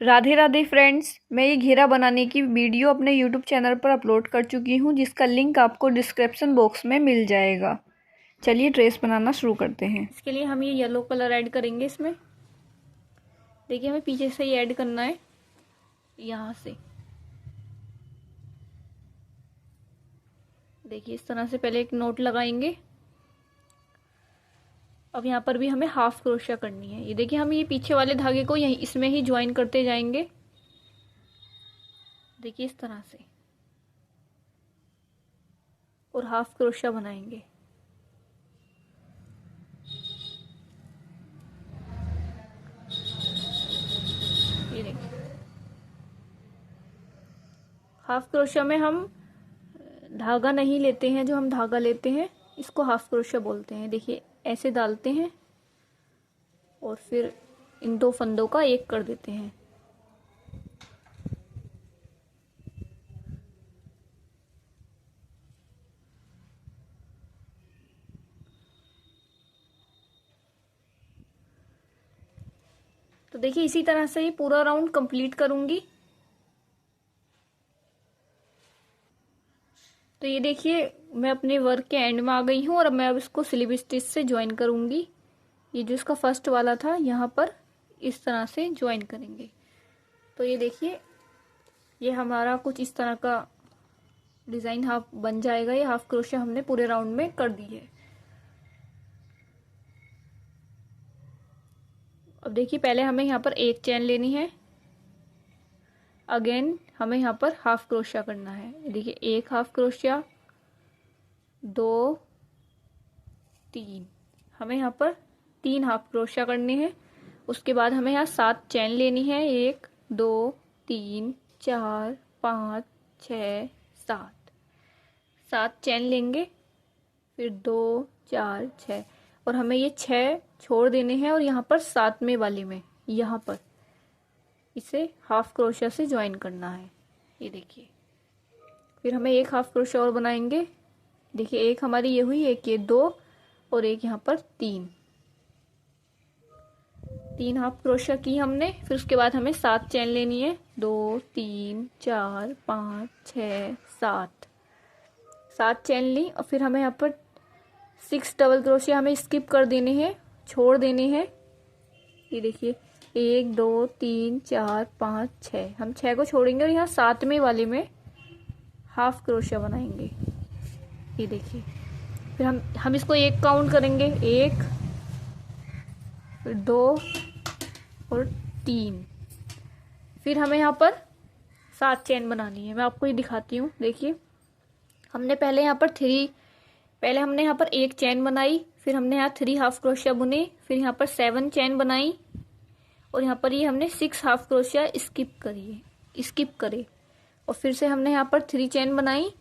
Radhe Radhe friends, मैं ये घेरा बनाने की वीडियो अपने यूट्यूब चैनल पर अपलोड कर चुकी हूँ, जिसका लिंक आपको डिस्क्रिप्शन बॉक्स में मिल जाएगा। चलिए ड्रेस बनाना शुरू करते हैं। इसके लिए हम ये येलो कलर ऐड करेंगे। इसमें देखिए हमें पीछे से ही ऐड करना है, यहाँ से देखिए इस तरह से पहले एक नोट लगाएंगे। अब यहाँ पर भी हमें हाफ क्रोशिया करनी है। ये देखिए हम ये पीछे वाले धागे को यहीं इसमें ही ज्वाइन करते जाएंगे। देखिए इस तरह से, और हाफ क्रोशिया बनाएंगे। ये देखिए हाफ क्रोशिया में हम धागा नहीं लेते हैं, जो हम धागा लेते हैं इसको हाफ क्रोशिया बोलते हैं। देखिए ऐसे डालते हैं और फिर इन दो फंदों का एक कर देते हैं। तो देखिए इसी तरह से ही पूरा राउंड कंप्लीट करूंगी। तो ये देखिए मैं अपने वर्क के एंड में आ गई हूँ और अब मैं अब इसको स्लिप स्टिच से ज्वाइन करूंगी। ये जो इसका फर्स्ट वाला था यहाँ पर इस तरह से ज्वाइन करेंगे। तो ये देखिए ये हमारा कुछ इस तरह का डिजाइन हाफ बन जाएगा। ये हाफ क्रोशिया हमने पूरे राउंड में कर दी है। अब देखिए पहले हमें यहाँ पर एक चेन लेनी है, अगेन हमें यहाँ पर हाफ क्रोशिया करना है। देखिए एक हाफ क्रोशिया, दो, तीन, हमें यहाँ पर तीन हाफ क्रोशिया करने हैं। उसके बाद हमें यहाँ 7 चेन लेनी है। 1 2 3 4 5 6 7, 7 चेन लेंगे, फिर 2 4 6, और हमें ये 6 छोड़ देने हैं और यहाँ पर 7वें वाले में यहाँ पर इसे हाफ क्रोशिया से ज्वाइन करना है। ये देखिए फिर हमें एक हाफ क्रोशिया और बनाएंगे। देखिए एक हमारी ये हुई, एक ये 2 और एक यहाँ पर 3 हाफ क्रोशिया की हमने। फिर उसके बाद हमें 7 चेन लेनी है। 2 3 4 5 6 7 चेन ली और फिर हमें यहाँ पर 6 डबल क्रोशिया हमें स्किप कर देने हैं, छोड़ देने हैं। ये देखिए 1 2 3 4 5 6, हम 6 को छोड़ेंगे और यहाँ 7वें वाले में हाफ क्रोशिया बनाएंगे। ये देखिए फिर हम इसको एक काउंट करेंगे, 1 फिर 2 और 3, फिर हमें यहाँ पर 7 चेन बनानी है। मैं आपको ये दिखाती हूँ। देखिए हमने पहले यहाँ पर पहले हमने यहाँ पर एक चेन बनाई, फिर हमने यहाँ 3 हाफ क्रोशिया बुने, फिर यहाँ पर 7 चेन बनाई और यहाँ पर ये हमने 6 हाफ क्रोशिया स्किप करे और फिर से हमने यहाँ पर 3 चेन बनाई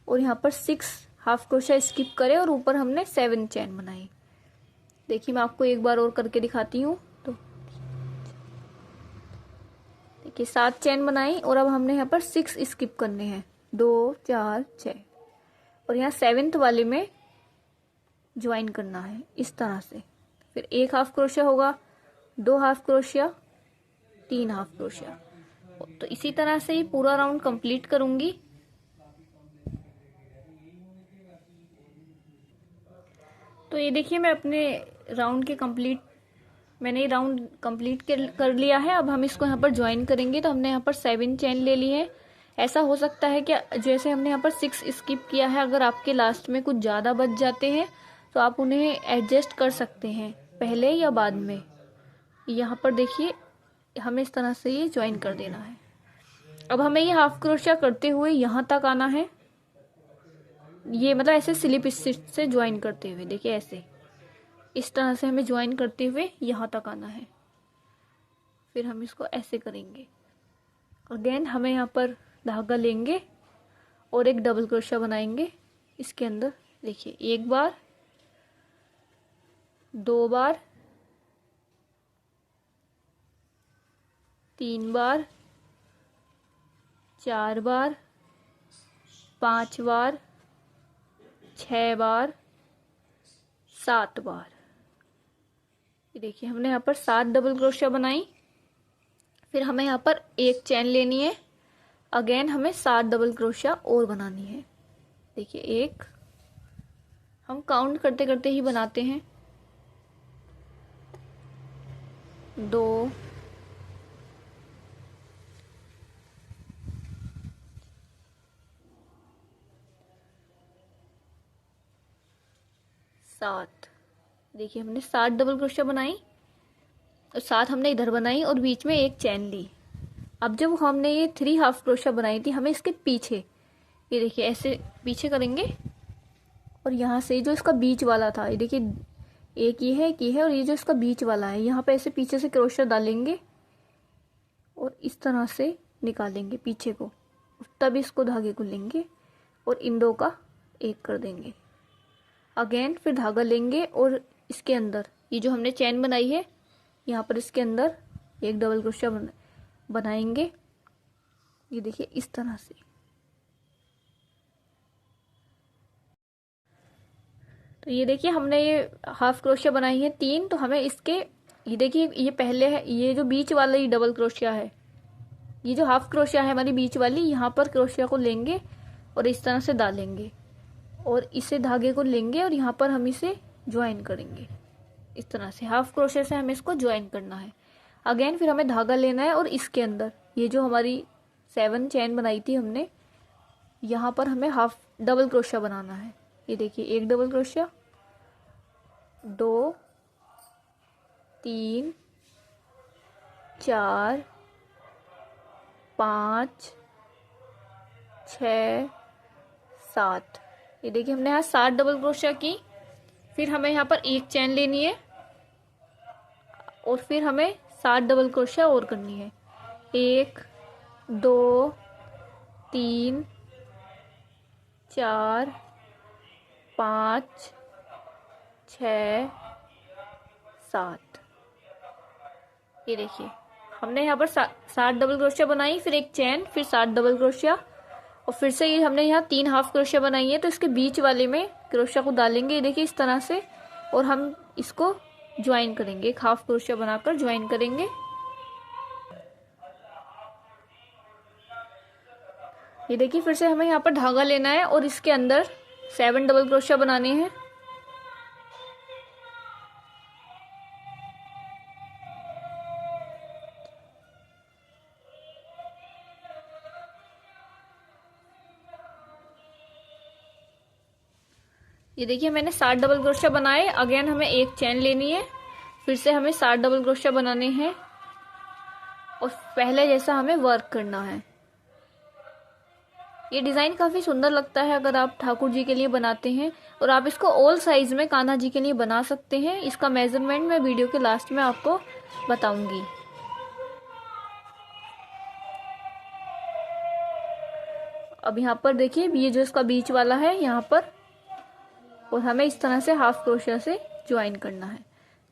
और यहाँ पर 6 हाफ क्रोशिया स्किप करे और ऊपर हमने 7 चेन बनाई। देखिए मैं आपको एक बार और करके दिखाती हूँ। तो देखिए 7 चेन बनाई और अब हमने यहाँ पर 6 स्किप करने हैं, 2 4 6, और यहाँ 7th वाले में ज्वाइन करना है इस तरह से। फिर एक हाफ क्रोशिया होगा, 2 हाफ क्रोशिया, 3 हाफ क्रोशिया। तो इसी तरह से ही पूरा राउंड कंप्लीट करूंगी। तो ये देखिए मैं अपने मैंने ये राउंड कंप्लीट कर लिया है। अब हम इसको यहाँ पर ज्वाइन करेंगे। तो हमने यहाँ पर 7 चेन ले ली है। ऐसा हो सकता है कि जैसे हमने यहाँ पर 6 स्किप किया है, अगर आपके लास्ट में कुछ ज़्यादा बच जाते हैं तो आप उन्हें एडजस्ट कर सकते हैं पहले या बाद में। यहाँ पर देखिए हमें इस तरह से ये ज्वाइन कर देना है। अब हमें ये हाफ क्रोशिया करते हुए यहाँ तक आना है। ये मतलब ऐसे स्लिप स्टिच से ज्वाइन करते हुए, देखिए ऐसे इस तरह से हमें ज्वाइन करते हुए यहाँ तक आना है। फिर हम इसको ऐसे करेंगे। अगेन हमें यहाँ पर धागा लेंगे और एक डबल क्रोशिया बनाएंगे इसके अंदर। देखिए 1 बार, 2 बार, 3 बार, 4 बार, 5 बार, 6 बार, 7 बार। ये देखिए हमने यहाँ पर 7 डबल क्रोशिया बनाई। फिर हमें यहाँ पर एक चेन लेनी है। अगेन हमें 7 डबल क्रोशिया और बनानी है। देखिए, एक, हम काउंट करते करते ही बनाते हैं, 2, 7। देखिए, हमने 7 डबल क्रोशिया बनाई और 7 हमने इधर बनाई और बीच में एक चैन ली। अब जब हमने ये 3 हाफ क्रोशिया बनाई थी, हमें इसके पीछे, ये देखिए ऐसे पीछे करेंगे और यहाँ से जो इसका बीच वाला था, ये देखिए एक ये है, एक ये है, और ये जो इसका बीच वाला है, यहाँ पे ऐसे पीछे से क्रोशिया डालेंगे और इस तरह से निकालेंगे पीछे को, तब इसको धागे को लेंगे और इन दो का एक कर देंगे। अगेन फिर धागा लेंगे और इसके अंदर ये जो हमने चैन बनाई है, यहाँ पर इसके अंदर एक डबल क्रोशिया बनाएंगे। ये देखिए इस तरह से। तो ये देखिए हमने ये हाफ क्रोशिया बनाई है 3, तो हमें इसके, ये देखिए ये पहले है, ये जो बीच वाला ये डबल क्रोशिया है, ये जो हाफ क्रोशिया है हमारी बीच वाली, यहाँ पर क्रोशिया को लेंगे और इस तरह से डालेंगे और इसे धागे को लेंगे और यहाँ पर हम इसे ज्वाइन करेंगे। इस तरह से हाफ क्रोशिया से हमें इसको ज्वाइन करना है। अगेन फिर हमें धागा लेना है और इसके अंदर ये जो हमारी 7 चैन बनाई थी हमने, यहाँ पर हमें हाफ डबल क्रोशिया बनाना है। ये देखिए, एक डबल क्रोशिया, 2, 3, 4, 5, 6, 7। ये देखिए हमने यहाँ 7 डबल क्रोशिया की। फिर हमें यहाँ पर एक चैन लेनी है और फिर हमें 7 डबल क्रोशिया और करनी है। 1, 2, 3, 4, 5, 6, 7। ये देखिए हमने यहाँ पर 7 डबल क्रोशिया बनाई, फिर एक चैन, फिर 7 डबल क्रोशिया और फिर से ये हमने यहाँ 3 हाफ क्रोशिया बनाई है, तो इसके बीच वाले में क्रोशिया को डालेंगे। ये देखिए इस तरह से, और हम इसको ज्वाइन करेंगे, एक हाफ क्रोशिया बनाकर ज्वाइन करेंगे। ये देखिए फिर से हमें यहाँ पर धागा लेना है और इसके अंदर 7 डबल क्रोशिया बनाने हैं। ये देखिए मैंने 7 डबल क्रोशिया बनाए। अगेन हमें एक चैन लेनी है, फिर से हमें 7 डबल क्रोशिया बनाने हैं और पहले जैसा हमें वर्क करना है। ये डिज़ाइन काफ़ी सुंदर लगता है अगर आप ठाकुर जी के लिए बनाते हैं, और आप इसको ऑल साइज में कान्हा जी के लिए बना सकते हैं। इसका मेजरमेंट मैं वीडियो के लास्ट में आपको बताऊंगी। अब यहाँ पर देखिए ये जो इसका बीच वाला है यहाँ पर, और हमें इस तरह से हाफ क्रोशिया से ज्वाइन करना है।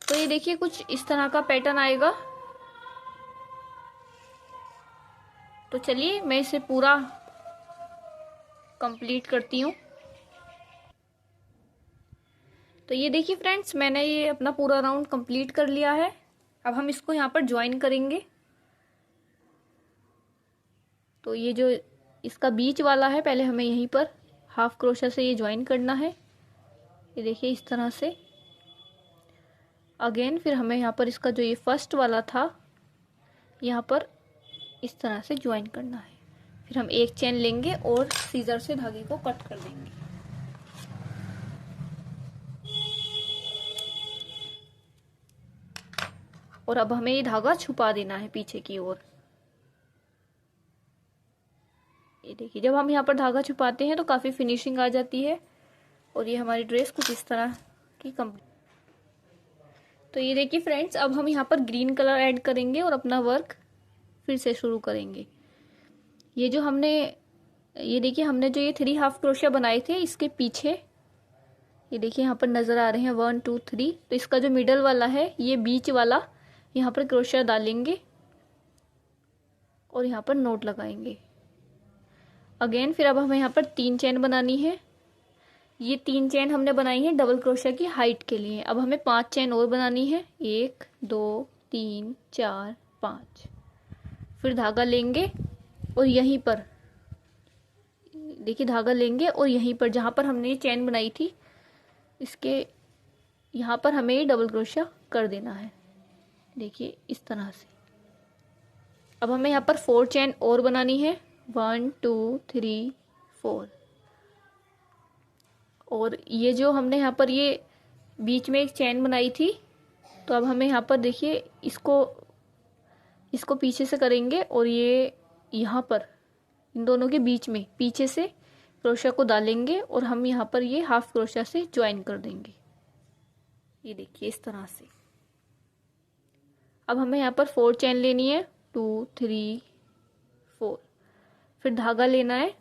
तो ये देखिए कुछ इस तरह का पैटर्न आएगा। तो चलिए मैं इसे पूरा कंप्लीट करती हूँ। तो ये देखिए फ्रेंड्स, मैंने ये अपना पूरा राउंड कंप्लीट कर लिया है। अब हम इसको यहाँ पर ज्वाइन करेंगे। तो ये जो इसका बीच वाला है, पहले हमें यहीं पर हाफ क्रोशिया से ये ज्वाइन करना है। ये देखिए इस तरह से। अगेन फिर हमें यहाँ पर इसका जो ये फर्स्ट वाला था, यहाँ पर इस तरह से ज्वाइन करना है। फिर हम एक चेन लेंगे और सीजर से धागे को कट कर देंगे। और अब हमें ये धागा छुपा देना है पीछे की ओर। ये देखिए जब हम यहाँ पर धागा छुपाते हैं तो काफ़ी फिनिशिंग आ जाती है, और ये हमारी ड्रेस कुछ इस तरह की कंप्लीट। तो ये देखिए फ्रेंड्स, अब हम यहाँ पर ग्रीन कलर ऐड करेंगे और अपना वर्क फिर से शुरू करेंगे। ये जो हमने, ये देखिए हमने जो ये 3 हाफ क्रोशिया बनाए थे, इसके पीछे ये देखिए यहाँ पर नज़र आ रहे हैं 1 2 3। तो इसका जो मिडल वाला है, ये बीच वाला, यहाँ पर क्रोशिया डालेंगे और यहाँ पर नोट लगाएंगे। अगेन फिर अब हमें यहाँ पर 3 चेन बनानी है। ये 3 चेन हमने बनाई है डबल क्रोशिया की हाइट के लिए। अब हमें 5 चेन और बनानी है। 1 2 3 4 5। फिर धागा लेंगे और यहीं पर देखिए धागा लेंगे और यहीं पर जहाँ पर हमने ये चैन बनाई थी इसके यहाँ पर हमें ये डबल क्रोशिया कर देना है। देखिए इस तरह से। अब हमें यहाँ पर 4 चैन और बनानी है, 1 2 3 4। और ये जो हमने यहाँ पर ये बीच में एक चैन बनाई थी, तो अब हमें यहाँ पर देखिए इसको पीछे से करेंगे और ये यहाँ पर इन दोनों के बीच में पीछे से क्रोशिया को डालेंगे और हम यहाँ पर ये हाफ क्रोशिया से ज्वाइन कर देंगे। ये देखिए इस तरह से। अब हमें यहाँ पर 4 चैन लेनी है, 2 3 4। फिर धागा लेना है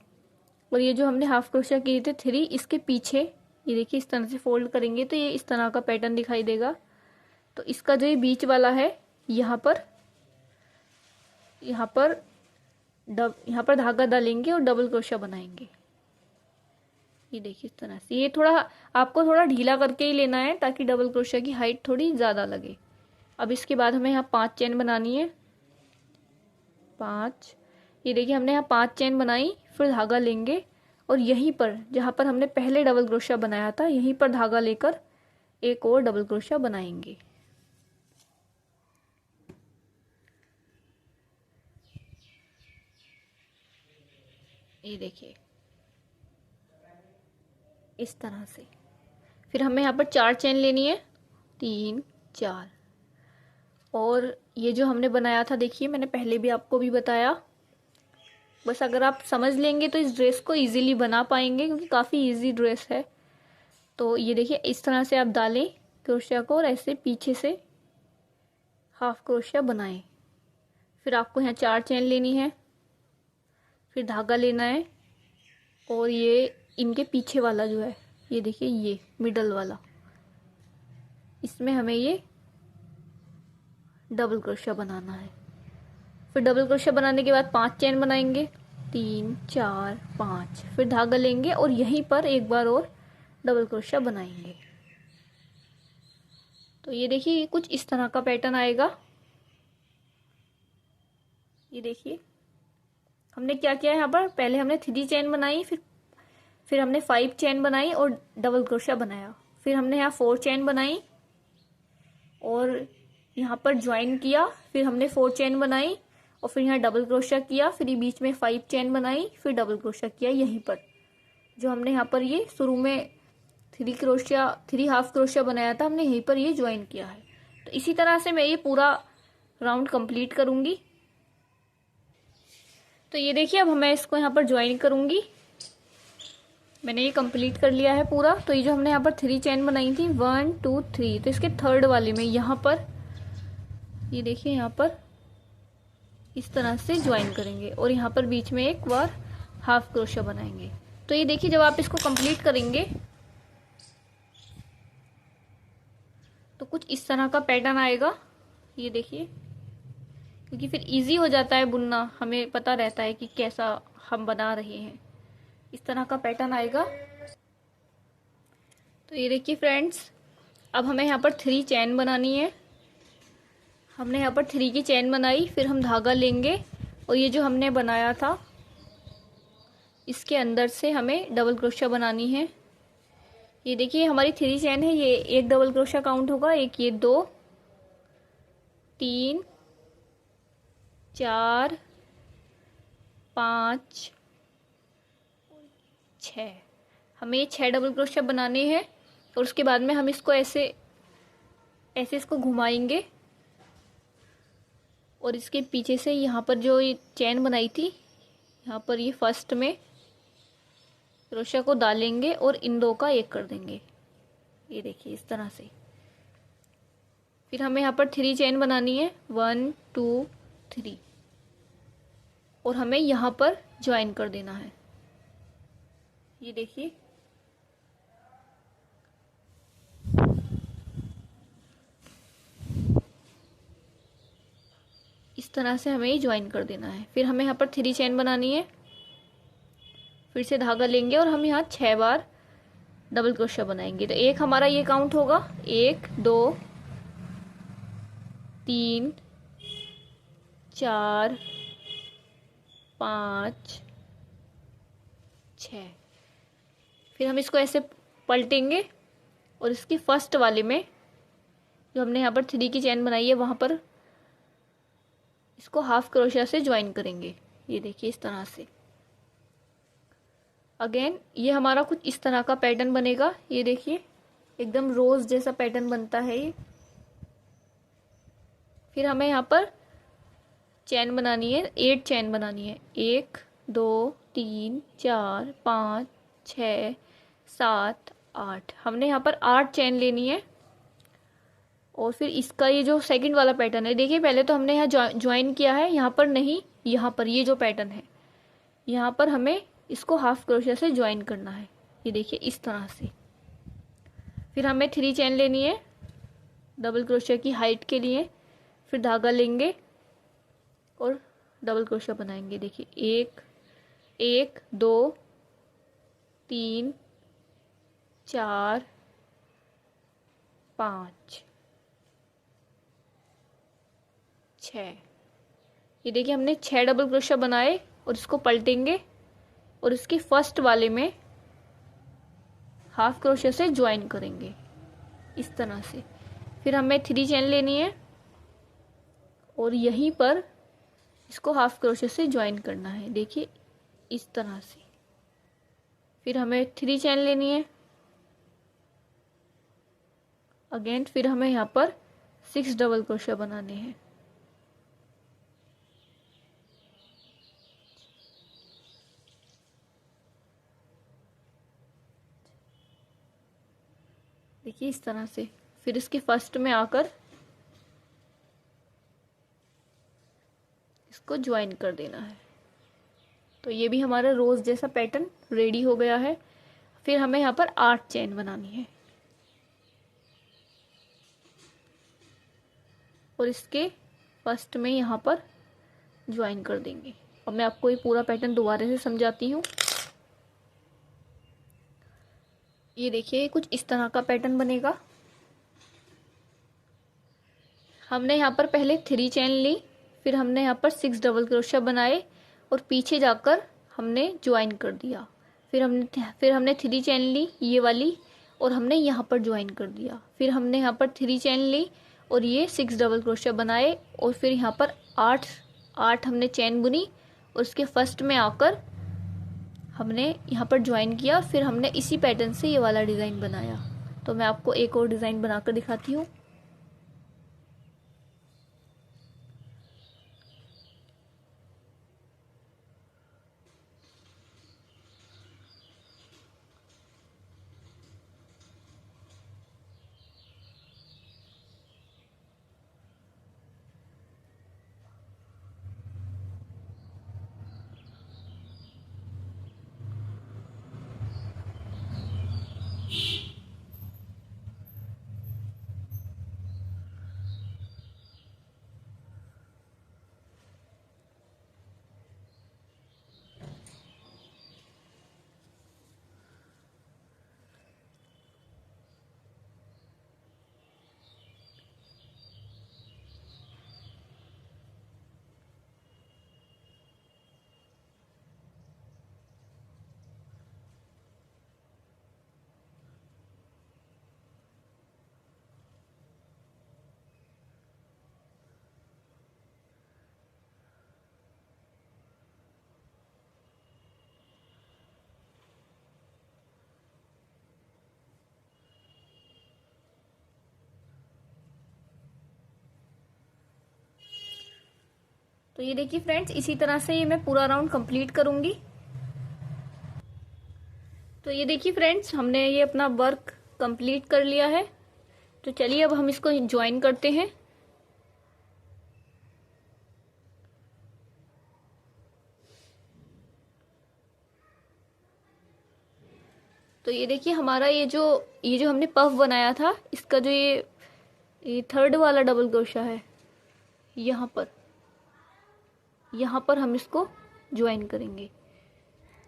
और ये जो हमने हाफ क्रोशिया किए थे 3, इसके पीछे ये देखिए इस तरह से फोल्ड करेंगे तो ये इस तरह का पैटर्न दिखाई देगा। तो इसका जो ये बीच वाला है यहाँ पर धागा डालेंगे और डबल क्रोशिया बनाएंगे। ये देखिए इस तरह से। ये थोड़ा आपको थोड़ा ढीला करके ही लेना है ताकि डबल क्रोशिया की हाइट थोड़ी ज़्यादा लगे। अब इसके बाद हमें यहाँ 5 चैन बनानी है, 5। ये देखिए हमने यहाँ 5 चैन बनाई, फिर धागा लेंगे और यहीं पर जहाँ पर हमने पहले डबल क्रोशिया बनाया था यहीं पर धागा लेकर एक और डबल क्रोशिया बनाएंगे। ये देखिए इस तरह से। फिर हमें यहाँ पर 4 चैन लेनी है, 3 4। और ये जो हमने बनाया था देखिए मैंने पहले भी आपको भी बताया, बस अगर आप समझ लेंगे तो इस ड्रेस को इजीली बना पाएंगे क्योंकि काफ़ी इजी ड्रेस है। तो ये देखिए इस तरह से आप डालें क्रोशिया को और ऐसे पीछे से हाफ क्रोशिया बनाएं। फिर आपको यहाँ 4 चैन लेनी है, फिर धागा लेना है और ये इनके पीछे वाला जो है ये देखिए ये मिडल वाला, इसमें हमें ये डबल क्रोशिया बनाना है। फिर डबल क्रोशिया बनाने के बाद 5 चैन बनाएंगे, 3 4 5। फिर धागा लेंगे और यहीं पर एक बार और डबल क्रोशिया बनाएंगे। तो ये देखिए कुछ इस तरह का पैटर्न आएगा। ये देखिए हमने क्या किया है, यहाँ पर पहले हमने 3 चैन बनाई, फिर हमने 5 चैन बनाई और डबल क्रोशिया बनाया। फिर हमने यहाँ 4 चैन बनाई और यहाँ पर ज्वाइन किया। फिर हमने 4 चैन बनाई और फिर यहाँ डबल क्रोशिया किया। फिर ये बीच में 5 चैन बनाई, फिर डबल क्रोशिया किया यहीं पर जो हमने यहाँ पर ये शुरू में 3 हाफ क्रोशिया बनाया था, हमने यहीं पर ये ज्वाइन किया है। तो इसी तरह से मैं ये पूरा राउंड कंप्लीट करूँगी। तो ये देखिए अब मैं इसको यहाँ पर ज्वाइन करूँगी। मैंने ये कंप्लीट कर लिया है पूरा। तो ये जो हमने यहाँ पर 3 चैन बनाई थी 1 2 3, तो इसके थर्ड वाले में यहाँ पर ये देखिए यहाँ पर इस तरह से ज्वाइन करेंगे और यहाँ पर बीच में एक बार हाफ क्रोशिया बनाएंगे। तो ये देखिए जब आप इसको कंप्लीट करेंगे तो कुछ इस तरह का पैटर्न आएगा। ये देखिए क्योंकि फिर इजी हो जाता है बुनना, हमें पता रहता है कि कैसा हम बना रहे हैं। इस तरह का पैटर्न आएगा। तो ये देखिए फ्रेंड्स, अब हमें यहाँ पर 3 चैन बनानी है। हमने यहाँ पर 3 की चैन बनाई, फिर हम धागा लेंगे और ये जो हमने बनाया था इसके अंदर से हमें डबल क्रोशिया बनानी है। ये देखिए हमारी 3 चैन है, ये एक डबल क्रोशिया काउंट होगा, एक ये 2 3 4 5 6। हमें ये 6 डबल क्रोशिया बनाने हैं और उसके बाद में हम इसको ऐसे इसको घुमाएंगे और इसके पीछे से यहाँ पर जो ये चैन बनाई थी यहाँ पर ये फर्स्ट में क्रोशिया को डालेंगे और इन 2 का एक कर देंगे। ये देखिए इस तरह से। फिर हमें यहाँ पर 3 चैन बनानी है 1 2 3 और हमें यहाँ पर ज्वाइन कर देना है। ये देखिए इस तरह से हमें ये ज्वाइन कर देना है। फिर हमें यहाँ पर 3 चैन बनानी है, फिर से धागा लेंगे और हम यहाँ 6 बार डबल क्रोशिया बनाएंगे। तो एक हमारा ये काउंट होगा 1 2 3 4 5 6। फिर हम इसको ऐसे पलटेंगे और इसकी फर्स्ट वाले में जो हमने यहाँ पर 3 की चेन बनाई है वहाँ पर इसको हाफ क्रोशिया से ज्वाइन करेंगे। ये देखिए इस तरह से। अगेन ये हमारा कुछ इस तरह का पैटर्न बनेगा। ये देखिए एकदम रोज जैसा पैटर्न बनता है ये। फिर हमें यहाँ पर चेन बनानी है, 8 चेन बनानी है। 1 2 3 4 5 6 7 8। हमने यहाँ पर 8 चेन लेनी है। और फिर इसका ये जो सेकंड वाला पैटर्न है, देखिए पहले तो हमने यहाँ ज्वाइन किया है, यहाँ पर नहीं, यहाँ पर ये जो पैटर्न है यहाँ पर हमें इसको हाफ क्रोशिया से ज्वाइन करना है। ये देखिए इस तरह से। फिर हमें 3 चेन लेनी है डबल क्रोशिया की हाइट के लिए। फिर धागा लेंगे और डबल क्रोशिया बनाएंगे। देखिए 1 1 2 3 4 5 6। ये देखिए हमने 6 डबल क्रोशिया बनाए और इसको पलटेंगे और इसके फर्स्ट वाले में हाफ क्रोशिया से ज्वाइन करेंगे इस तरह से। फिर हमें 3 चेन लेनी है और यहीं पर इसको हाफ क्रोशिया से ज्वाइन करना है। देखिए इस तरह से। फिर हमें 3 चेन लेनी है अगेन। फिर हमें यहाँ पर 6 डबल क्रोशिया बनाने हैं। देखिए इस तरह से। फिर इसके फर्स्ट में आकर इसको ज्वाइन कर देना है। तो ये भी हमारा रोज जैसा पैटर्न रेडी हो गया है। फिर हमें यहाँ पर 8 चेन बनानी है और इसके फर्स्ट में यहाँ पर ज्वाइन कर देंगे। अब मैं आपको ये पूरा पैटर्न दोबारा से समझाती हूँ। ये देखिए कुछ इस तरह का पैटर्न बनेगा। हमने यहाँ पर पहले 3 चेन ली, फिर हमने यहाँ पर 6 डबल क्रोशिया बनाए और पीछे जाकर हमने ज्वाइन कर दिया। फिर हमने 3 चेन ली ये वाली और हमने यहाँ पर ज्वाइन कर दिया। फिर हमने यहाँ पर 3 चेन ली और ये 6 डबल क्रोशिया बनाए और फिर यहाँ पर 8 हमने चेन बुनी और उसके फर्स्ट में आकर हमने यहाँ पर ज्वाइन किया। फिर हमने इसी पैटर्न से ये वाला डिज़ाइन बनाया। तो मैं आपको एक और डिज़ाइन बनाकर दिखाती हूँ। तो ये देखिए फ्रेंड्स, इसी तरह से ये मैं पूरा राउंड कंप्लीट करूंगी। तो ये देखिए फ्रेंड्स, हमने ये अपना वर्क कंप्लीट कर लिया है। तो चलिए अब हम इसको ज्वाइन करते हैं। तो ये देखिए हमारा ये जो हमने पफ बनाया था, इसका जो ये थर्ड वाला डबल क्रोशिया है, यहाँ पर हम इसको ज्वाइन करेंगे।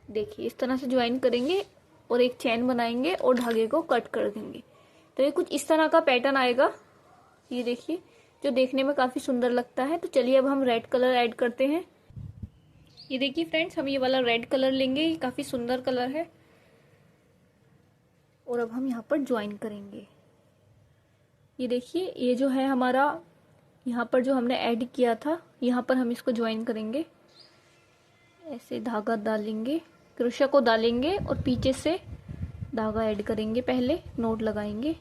देखिए इस तरह से ज्वाइन करेंगे और एक चेन बनाएंगे और धागे को कट कर देंगे। तो ये कुछ इस तरह का पैटर्न आएगा। ये देखिए जो देखने में काफी सुंदर लगता है। तो चलिए अब हम रेड कलर ऐड करते हैं। ये देखिए फ्रेंड्स, हम ये वाला रेड कलर लेंगे, ये काफ़ी सुंदर कलर है। और अब हम यहाँ पर ज्वाइन करेंगे। ये देखिए, ये जो है हमारा यहाँ पर जो हमने ऐड किया था, यहाँ पर हम इसको ज्वाइन करेंगे। ऐसे धागा डालेंगे, क्रोशा को डालेंगे और पीछे से धागा ऐड करेंगे, पहले नोट लगाएंगे।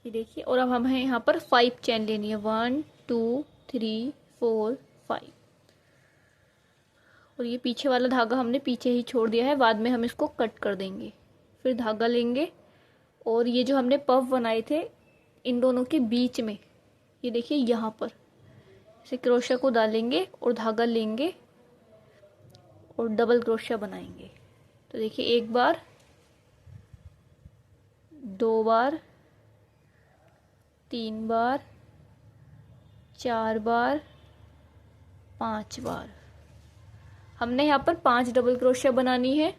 ये देखिए, और अब हमें यहाँ पर 5 चेन लेनी है, 1 2 3 4 5। और ये पीछे वाला धागा हमने पीछे ही छोड़ दिया है, बाद में हम इसको कट कर देंगे। फिर धागा लेंगे और ये जो हमने पफ बनाए थे इन दोनों के बीच में, ये देखिए यहाँ पर इसे क्रोशा को डालेंगे और धागा लेंगे और डबल क्रोशा बनाएंगे। तो देखिए, 1 बार, 2 बार, 3 बार, 4 बार, 5 बार। हमने यहाँ पर 5 डबल क्रोशिया बनानी है।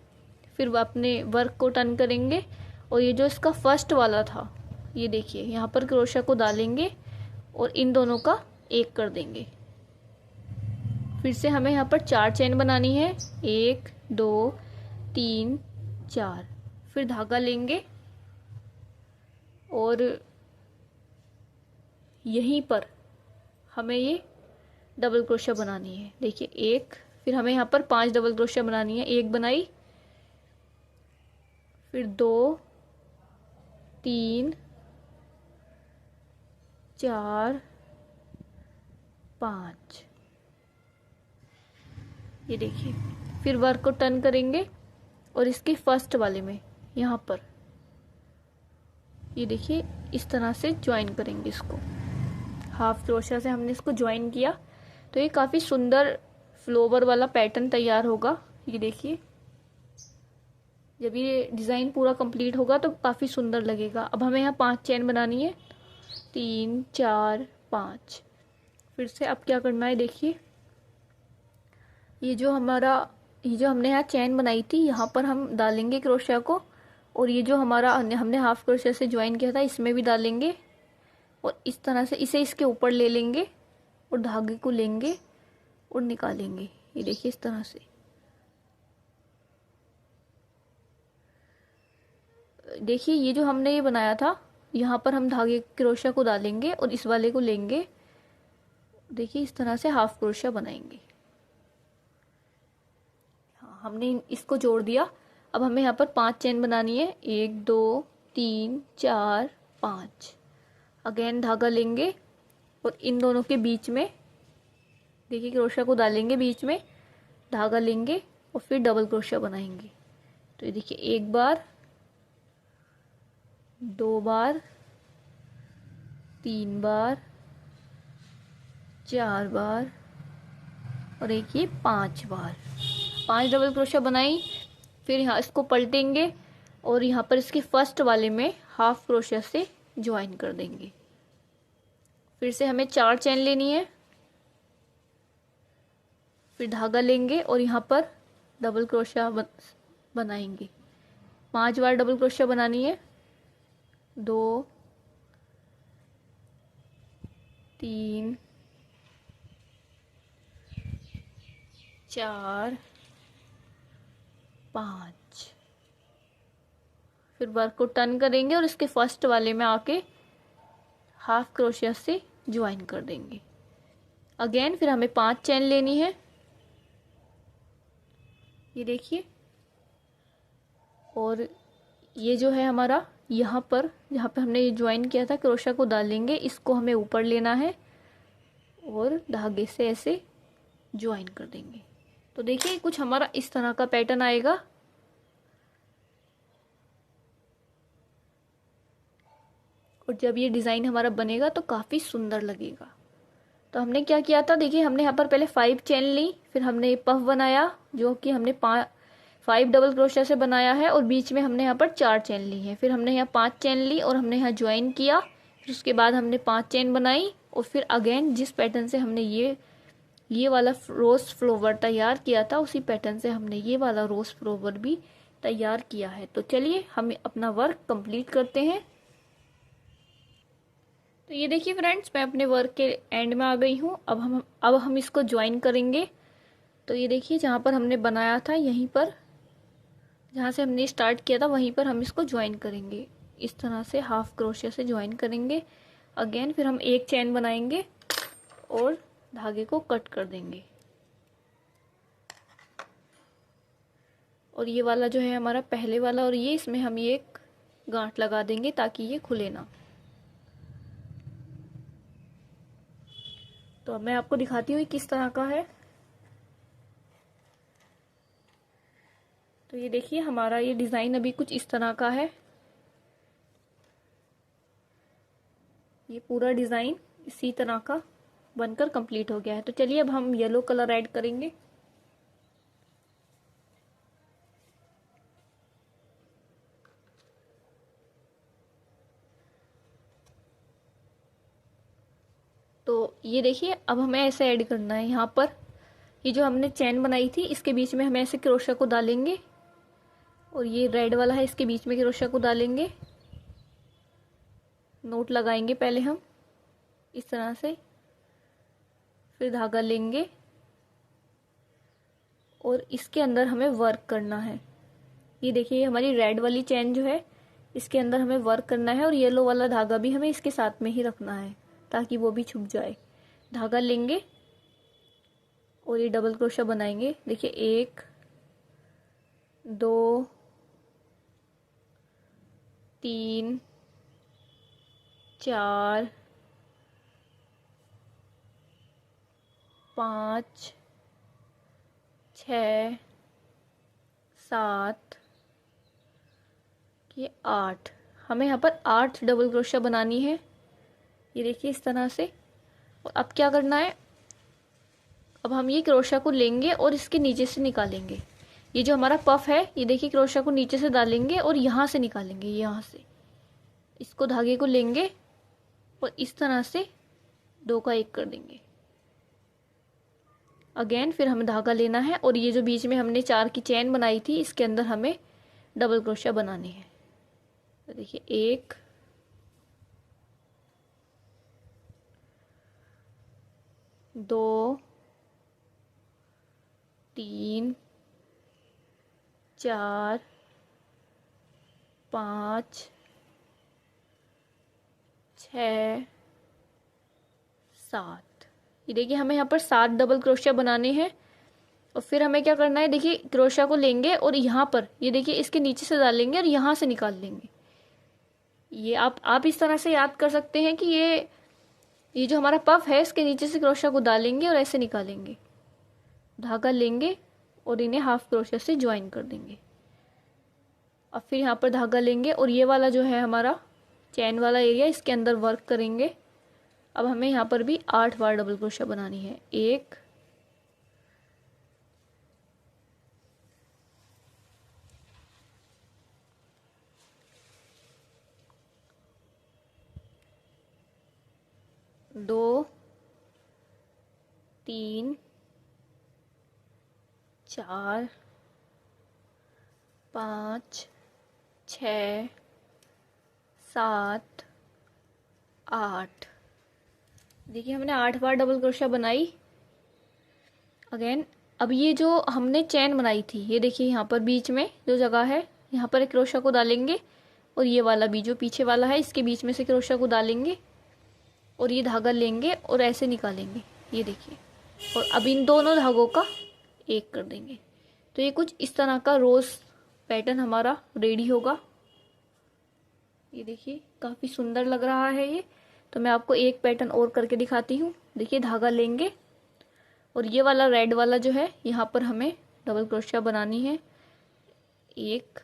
फिर अपने वर्क को टर्न करेंगे और ये जो इसका फर्स्ट वाला था, ये देखिए यहाँ पर क्रोशिया को डालेंगे और इन दोनों का एक कर देंगे। फिर से हमें यहाँ पर 4 चेन बनानी है, 1 2 3 4। फिर धागा लेंगे और यहीं पर हमें ये डबल क्रोशिया बनानी है। देखिए 1, फिर हमें यहाँ पर 5 डबल क्रोशिया बनानी है। 1 बनाई, फिर 2 3 4 5। ये देखिए, फिर वर्क को टर्न करेंगे और इसके फर्स्ट वाले में यहाँ पर ये देखिए इस तरह से ज्वाइन करेंगे इसको। हाफ क्रोशिया से हमने इसको ज्वाइन किया तो ये काफ़ी सुंदर फ्लोवर वाला पैटर्न तैयार होगा। ये देखिए, जब ये डिज़ाइन पूरा कंप्लीट होगा तो काफ़ी सुंदर लगेगा। अब हमें यहाँ 5 चेन बनानी है, 3 4 5। फिर से अब क्या करना है, देखिए ये जो हमने यहाँ चेन बनाई थी, यहाँ पर हम डालेंगे क्रोशिया को और ये जो हमारा हमने हाफ क्रोशिया से ज्वाइन किया था इसमें भी डालेंगे और इस तरह से इसे इसके ऊपर ले लेंगे और धागे को लेंगे और निकालेंगे। ये देखिए इस तरह से। देखिए ये जो हमने ये बनाया था, यहाँ पर हम धागे क्रोशिया को डालेंगे और इस वाले को लेंगे। देखिए इस तरह से हाफ क्रोशिया बनाएंगे। हाँ, हमने इसको जोड़ दिया। अब हमें यहाँ पर 5 चेन बनानी है, 1 2 3 4 5। अगेन धागा लेंगे और इन दोनों के बीच में देखिए क्रोशिया को डालेंगे, बीच में धागा लेंगे और फिर डबल क्रोशिया बनाएंगे। तो ये देखिए 1 बार, 2 बार, 3 बार, 4 बार और एक ये 5 बार। 5 डबल क्रोशिया बनाई। फिर यहाँ इसको पलटेंगे और यहाँ पर इसके फर्स्ट वाले में हाफ क्रोशिया से ज्वाइन कर देंगे। फिर से हमें 4 चेन लेनी है, फिर धागा लेंगे और यहाँ पर डबल क्रोशिया बनाएंगे। 5 बार डबल क्रोशिया बनानी है, 2 3 4 5। फिर वर्क को टर्न करेंगे और इसके फर्स्ट वाले में आके हाफ क्रोशिया से ज्वाइन कर देंगे। अगेन फिर हमें 5 चेन लेनी है, ये देखिए। और ये जो है हमारा यहाँ पर जहाँ पे हमने ये ज्वाइन किया था क्रोशिया को डालेंगे, इसको हमें ऊपर लेना है और धागे से ऐसे ज्वाइन कर देंगे। तो देखिए कुछ हमारा इस तरह का पैटर्न आएगा। और जब ये डिज़ाइन हमारा बनेगा तो काफ़ी सुंदर लगेगा। तो हमने क्या किया था, देखिए हमने यहाँ पर पहले 5 चेन ली, फिर हमने ये पफ बनाया जो कि हमने 5 डबल क्रोशिया से बनाया है और बीच में हमने यहाँ पर 4 चेन ली है। फिर हमने यहाँ 5 चेन ली और हमने यहाँ ज्वाइन किया। फिर उसके बाद हमने 5 चेन बनाई और फिर अगेन जिस पैटर्न से हमने ये वाला रोज़ फ्लावर तैयार किया था उसी पैटर्न से हमने ये वाला रोज़ फ्लावर भी तैयार किया है। तो चलिए हम अपना वर्क कंप्लीट करते हैं। तो ये देखिए फ्रेंड्स, मैं अपने वर्क के एंड में आ गई हूँ। अब हम इसको ज्वाइन करेंगे। तो ये देखिए, जहाँ पर हमने बनाया था, यहीं पर जहाँ से हमने स्टार्ट किया था वहीं पर हम इसको ज्वाइन करेंगे। इस तरह से हाफ क्रोशिया से ज्वाइन करेंगे। अगेन फिर हम एक चेन बनाएंगे और धागे को कट कर देंगे। और ये वाला जो है हमारा पहले वाला, और ये इसमें हम ये एक गांठ लगा देंगे ताकि ये खुले ना। तो अब मैं आपको दिखाती हूँ किस तरह का है। तो ये देखिए, हमारा ये डिज़ाइन अभी कुछ इस तरह का है। ये पूरा डिज़ाइन इसी तरह का बनकर कंप्लीट हो गया है। तो चलिए अब हम येलो कलर ऐड करेंगे। तो ये देखिए, अब हमें ऐसे ऐड करना है। यहाँ पर ये जो हमने चैन बनाई थी, इसके बीच में हमें ऐसे क्रोशा को डालेंगे, और ये रेड वाला है, इसके बीच में क्रोशा को डालेंगे। नोट लगाएंगे पहले हम इस तरह से, फिर धागा लेंगे और इसके अंदर हमें वर्क करना है। ये देखिए, हमारी रेड वाली चैन जो है, इसके अंदर हमें वर्क करना है, और येलो वाला धागा भी हमें इसके साथ में ही रखना है ताकि वो भी छुप जाए। धागा लेंगे और ये डबल क्रोशा बनाएंगे। देखिए, 1 2 3 4 5 6 7 ये 8। हमें यहाँ पर 8 डबल क्रोशा बनानी है। ये देखिए इस तरह से। और अब क्या करना है, अब हम ये क्रोशा को लेंगे और इसके नीचे से निकालेंगे। ये जो हमारा पफ है, ये देखिए, क्रोशा को नीचे से डालेंगे और यहाँ से निकालेंगे। यहाँ से इसको धागे को लेंगे और इस तरह से 2 का 1 कर देंगे। अगेन फिर हमें धागा लेना है, और ये जो बीच में हमने 4 की चैन बनाई थी, इसके अंदर हमें डबल क्रोशा बनानी है। तो देखिए, 1 2 3 4 5 6 7। ये देखिए, हमें यहाँ पर 7 डबल क्रोशिया बनाने हैं। और फिर हमें क्या करना है, देखिए, क्रोशिया को लेंगे और यहाँ पर ये देखिए इसके नीचे से डालेंगे और यहाँ से निकाल लेंगे। ये आप इस तरह से याद कर सकते हैं कि ये जो हमारा पफ है, इसके नीचे से क्रोशिया को डालेंगे और ऐसे निकालेंगे। धागा लेंगे और इन्हें हाफ क्रोशिया से ज्वाइन कर देंगे। अब फिर यहाँ पर धागा लेंगे और ये वाला जो है हमारा चैन वाला एरिया, इसके अंदर वर्क करेंगे। अब हमें यहाँ पर भी 8 बार डबल क्रोशिया बनानी है। 1 2 3 4 5 6 7 8। देखिए, हमने 8 बार डबल क्रोशिया बनाई। अगेन अब ये जो हमने चैन बनाई थी, ये देखिए यहाँ पर बीच में जो जगह है, यहाँ पर एक क्रोशिया को डालेंगे और ये वाला भी जो पीछे वाला है, इसके बीच में से क्रोशिया को डालेंगे और ये धागा लेंगे और ऐसे निकालेंगे। ये देखिए, और अब इन दोनों धागों का 1 कर देंगे। तो ये कुछ इस तरह का रोज़ पैटर्न हमारा रेडी होगा। ये देखिए, काफ़ी सुंदर लग रहा है ये। तो मैं आपको एक पैटर्न और करके दिखाती हूँ। देखिए, धागा लेंगे और ये वाला रेड वाला जो है, यहाँ पर हमें डबल क्रोशिया बनानी है। 1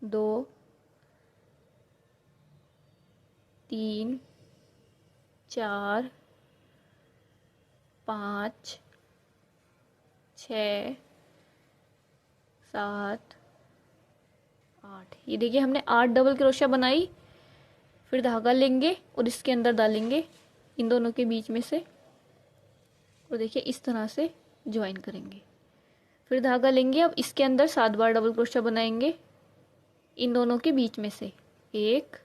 2 3 4 5 6 7 8। ये देखिए, हमने 8 डबल क्रोशिया बनाई। फिर धागा लेंगे और इसके अंदर डालेंगे इन दोनों के बीच में से, और देखिए इस तरह से ज्वाइन करेंगे। फिर धागा लेंगे, अब इसके अंदर 7 बार डबल क्रोशिया बनाएंगे इन दोनों के बीच में से। 1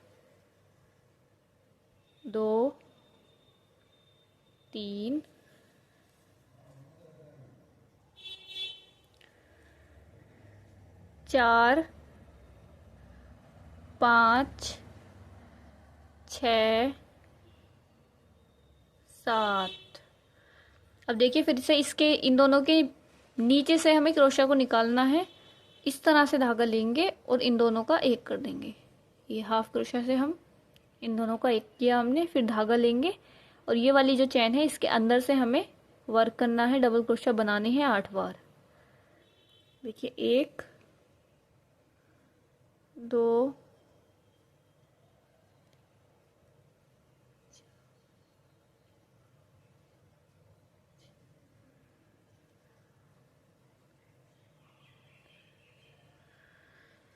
2 3 4 5 6 7। अब देखिए फिर से इसके इन दोनों के नीचे से हमें क्रोशा को निकालना है। इस तरह से धागा लेंगे और इन दोनों का एक कर देंगे। ये हाफ क्रोशा से हम इन दोनों का एक किया हमने, फिर धागा लेंगे और ये वाली जो चैन है इसके अंदर से हमें वर्क करना है, डबल क्रोशा बनाने हैं 8 बार। देखिए 1 2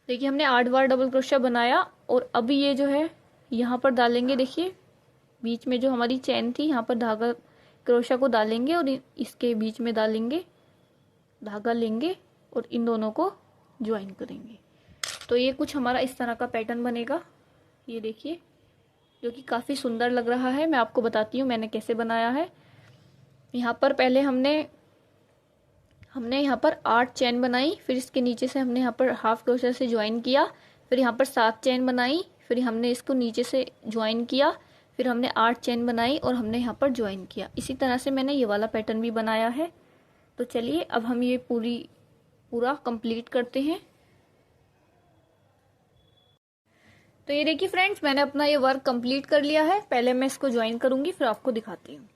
देखिए हमने 8 बार डबल क्रोशा बनाया और अभी ये जो है यहाँ पर डालेंगे। देखिए बीच में जो हमारी चैन थी यहाँ पर धागा क्रोशा को डालेंगे और इसके बीच में डालेंगे, धागा लेंगे और इन दोनों को ज्वाइन करेंगे। तो ये कुछ हमारा इस तरह का पैटर्न बनेगा। ये देखिए जो कि काफ़ी सुंदर लग रहा है। मैं आपको बताती हूँ मैंने कैसे बनाया है। यहाँ पर पहले हमने यहाँ पर 8 चैन बनाई, फिर इसके नीचे से हमने यहाँ पर हाफ क्रोशा से ज्वाइन किया, फिर यहाँ पर 7 चैन बनाई, फिर हमने इसको नीचे से ज्वाइन किया, फिर हमने 8 चैन बनाई और हमने यहाँ पर ज्वाइन किया। इसी तरह से मैंने ये वाला पैटर्न भी बनाया है। तो चलिए अब हम ये पूरा कंप्लीट करते हैं। तो ये देखिए फ्रेंड्स मैंने अपना ये वर्क कंप्लीट कर लिया है। पहले मैं इसको ज्वाइन करूंगी फिर आपको दिखाती हूँ।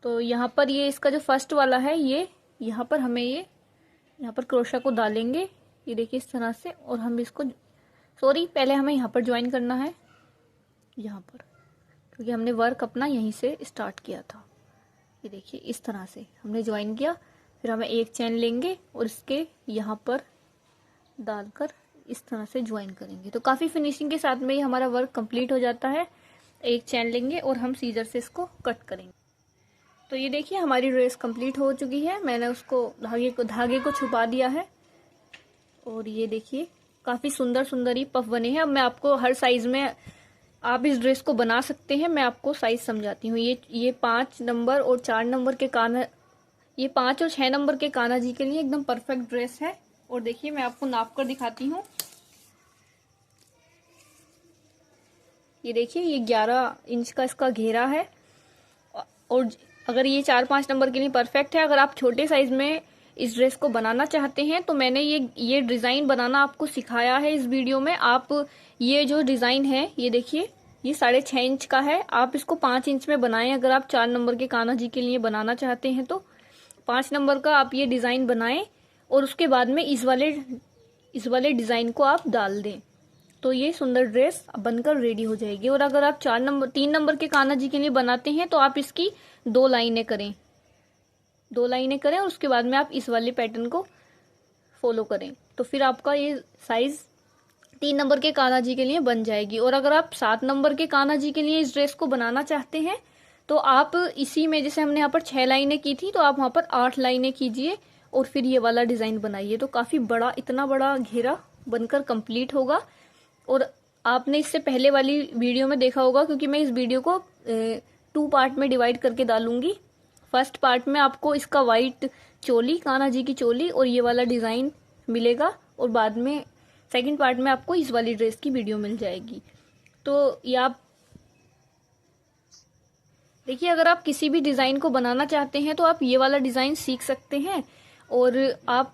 तो यहाँ पर ये इसका जो फर्स्ट वाला है ये यहाँ पर हमें ये यहाँ पर क्रोशा को डालेंगे। ये देखिए इस तरह से, और हम इसको पहले हमें यहाँ पर ज्वाइन करना है, यहाँ पर, क्योंकि हमने वर्क अपना यहीं से स्टार्ट किया था। ये देखिए इस तरह से हमने ज्वाइन किया, फिर हमें एक चैन लेंगे और इसके यहाँ पर डालकर इस तरह से ज्वाइन करेंगे। तो काफ़ी फिनिशिंग के साथ में ही हमारा वर्क कंप्लीट हो जाता है। एक चैन लेंगे और हम सीजर से इसको कट करेंगे। तो ये देखिए हमारी ड्रेस कंप्लीट हो चुकी है। मैंने उसको धागे को छुपा दिया है और ये देखिए काफ़ी सुंदर ही पफ बने हैं। अब मैं आपको हर साइज़ में आप इस ड्रेस को बना सकते हैं। मैं आपको साइज़ समझाती हूँ। ये 5 नंबर और 4 नंबर के कान्हा, ये 5 और 6 नंबर के कान्हा जी के लिए एकदम परफेक्ट ड्रेस है। और देखिए मैं आपको नाप कर दिखाती हूँ। ये देखिए ये 11 इंच का इसका घेरा है और अगर ये 4-5 नंबर के लिए परफेक्ट है। अगर आप छोटे साइज में इस ड्रेस को बनाना चाहते हैं तो मैंने ये डिज़ाइन बनाना आपको सिखाया है इस वीडियो में। आप ये जो डिज़ाइन है ये देखिए ये 6.5 इंच का है। आप इसको 5 इंच में बनाएं। अगर आप 4 नंबर के कान्हा जी के लिए बनाना चाहते हैं तो 5 नंबर का आप ये डिज़ाइन बनाएं और उसके बाद में इस वाले डिज़ाइन को आप डाल दें तो ये सुंदर ड्रेस बनकर रेडी हो जाएगी। और अगर आप 3 नंबर के कान्हा जी के लिए बनाते हैं तो आप इसकी 2 लाइनें करें और उसके बाद में आप इस वाले पैटर्न को फॉलो करें तो फिर आपका ये साइज 3 नंबर के कान्हा जी के लिए बन जाएगी। और अगर आप 7 नंबर के कान्हा जी के लिए इस ड्रेस को बनाना चाहते हैं तो आप इसी में, जैसे हमने यहाँ पर 6 लाइनें की थी, तो आप वहाँ पर 8 लाइनें कीजिए और फिर ये वाला डिज़ाइन बनाइए। तो काफ़ी बड़ा, इतना बड़ा घेरा बनकर कंप्लीट होगा। और आपने इससे पहले वाली वीडियो में देखा होगा, क्योंकि मैं इस वीडियो को 2 पार्ट में डिवाइड करके डालूंगी। फर्स्ट पार्ट में आपको इसका वाइट चोली, कान्हा जी की चोली और ये वाला डिज़ाइन मिलेगा और बाद में सेकंड पार्ट में आपको इस वाली ड्रेस की वीडियो मिल जाएगी। तो ये आप देखिए, अगर आप किसी भी डिज़ाइन को बनाना चाहते हैं तो आप ये वाला डिज़ाइन सीख सकते हैं। और आप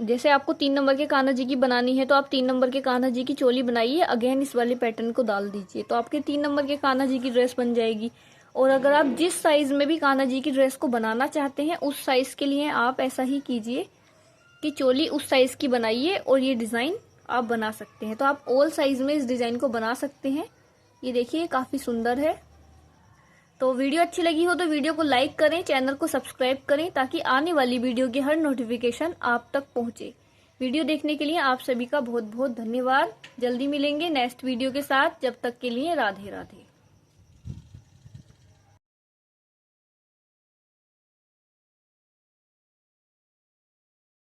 जैसे आपको 3 नंबर के कान्हा जी की बनानी है तो आप 3 नंबर के कान्हा जी की चोली बनाइए, अगेन इस वाले पैटर्न को डाल दीजिए तो आपके 3 नंबर के कान्हा जी की ड्रेस बन जाएगी। और अगर आप जिस साइज में भी कान्हा जी की ड्रेस को बनाना चाहते हैं उस साइज के लिए आप ऐसा ही कीजिए कि चोली उस साइज की बनाइए और ये डिज़ाइन आप बना सकते हैं। तो आप ऑल साइज में इस डिज़ाइन को बना सकते हैं। ये देखिए काफ़ी सुंदर है। तो वीडियो अच्छी लगी हो तो वीडियो को लाइक करें, चैनल को सब्सक्राइब करें ताकि आने वाली वीडियो की हर नोटिफिकेशन आप तक पहुंचे। वीडियो देखने के लिए आप सभी का बहुत बहुत धन्यवाद। जल्दी मिलेंगे नेक्स्ट वीडियो के साथ। जब तक के लिए राधे राधे।